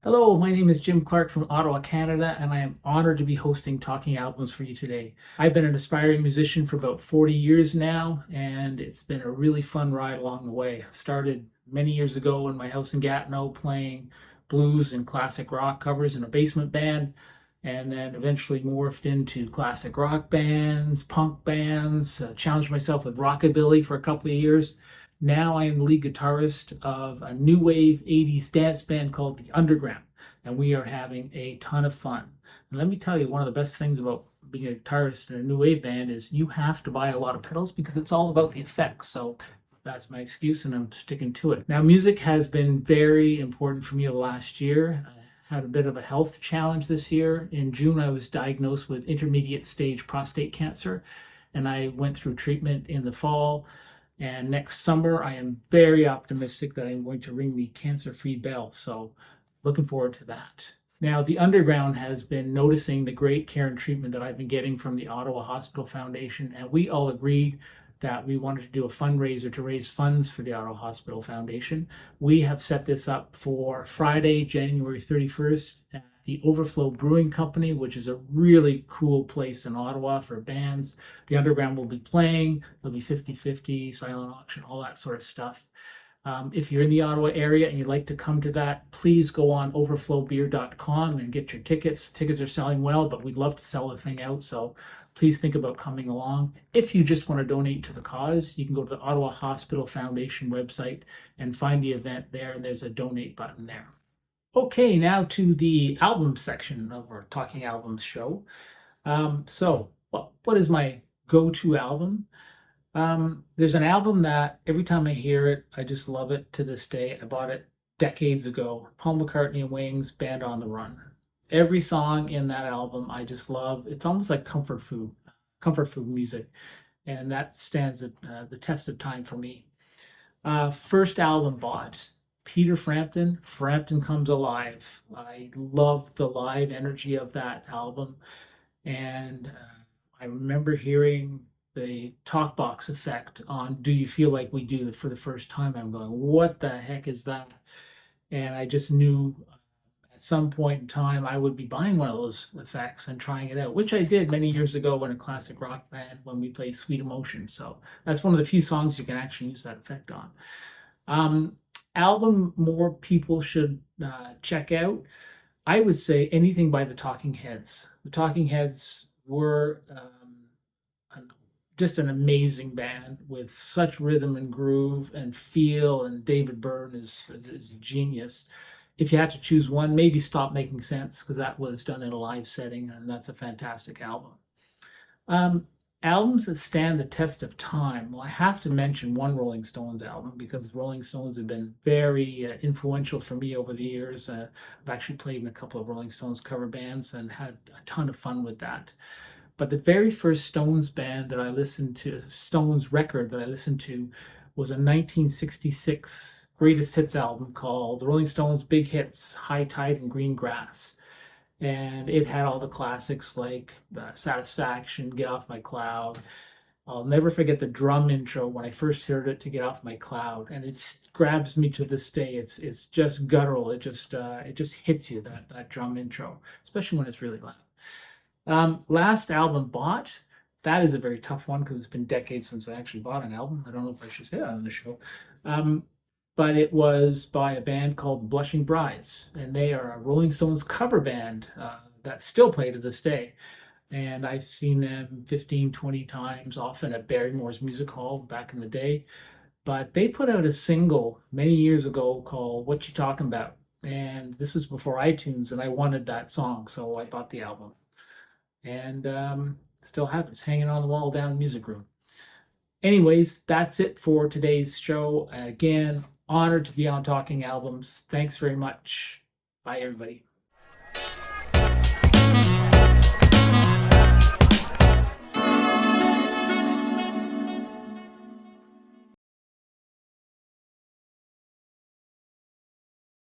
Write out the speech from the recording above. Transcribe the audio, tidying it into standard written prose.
Hello, my name is Jim Clarke from Ottawa, Canada, and I am honored to be hosting Talking Albums for you today. I've been an aspiring musician for about 40 years now, and it's been a really fun ride along the way. I started many years ago in my house in Gatineau playing blues and classic rock covers in a basement band, and then eventually morphed into classic rock bands, punk bands, challenged myself with rockabilly for a couple of years. Now I am the lead guitarist of a new wave 80s dance band called the Underground, and we are having a ton of fun. And let me tell you, one of the best things about being a guitarist in a new wave band is you have to buy a lot of pedals because it's all about the effects. So that's my excuse, and I'm sticking to it. Now, music has been very important for me the last year. I had a bit of a health challenge this year. In June, I was diagnosed with intermediate stage prostate cancer, and I went through treatment in the fall. And next summer, I am very optimistic that I'm going to ring the cancer-free bell. So looking forward to that. Now, the Underground has been noticing the great care and treatment that I've been getting from the Ottawa Hospital Foundation. And we all agreed that we wanted to do a fundraiser to raise funds for the Ottawa Hospital Foundation. We have set this up for Friday, January 31st at the Overflow Brewing Company, which is a really cool place in Ottawa for bands. The Underground will be playing. There'll be 50/50, silent auction, all that sort of stuff. If you're in the Ottawa area and you'd like to come to that, please go on overflowbeer.com and get your tickets. Tickets are selling well, but we'd love to sell the thing out. So please think about coming along. If you just want to donate to the cause, you can go to the Ottawa Hospital Foundation website and find the event there, and there's a donate button there. Okay, now to the album section of our Talking Albums show. What is my go-to album? There's an album that every time I hear it, I just love it to this day. I bought it decades ago. Paul McCartney and Wings, Band on the Run. Every song in that album I just love. It's almost like comfort food music, and that stands the test of time for me. First album bought, Peter Frampton, Frampton Comes Alive. I love the live energy of that album, and I remember hearing the talkbox effect on Do You Feel Like We Do for the first time. I'm going, what the heck is that? And I just knew at some point in time I would be buying one of those effects and trying it out, which I did many years ago in a classic rock band when we played Sweet Emotion. So that's one of the few songs you can actually use that effect on. Album more people should check out, I would say anything by the Talking Heads. The Talking Heads were just an amazing band with such rhythm and groove and feel, and David Byrne is a genius. If you had to choose one, maybe Stop Making Sense, because that was done in a live setting, and that's a fantastic album. Albums that stand the test of time. Well, I have to mention one Rolling Stones album because Rolling Stones have been very influential for me over the years. I've actually played in a couple of Rolling Stones cover bands and had a ton of fun with that. But the very first Stones record that I listened to was a 1966 greatest hits album called Rolling Stones Big Hits, High Tide and Green Grass. And it had all the classics like Satisfaction, Get Off My Cloud. I'll never forget the drum intro when I first heard it, To Get Off My Cloud, and it grabs me to this day. It's just guttural. It just hits you, that drum intro, especially when it's really loud. Last album bought. That is a very tough one because it's been decades since I actually bought an album. I don't know if I should say that on the show. But it was by a band called the Blushing Brides, and they are a Rolling Stones cover band that's still played to this day. And I've seen them 15, 20 times, often at Barrymore's Music Hall back in the day. But they put out a single many years ago called What You Talking About? And this was before iTunes, and I wanted that song, so I bought the album. And still have it. It's hanging on the wall down in the music room. Anyways, that's it for today's show. Again, honored to be on Talking Albums. Thanks very much. Bye, everybody.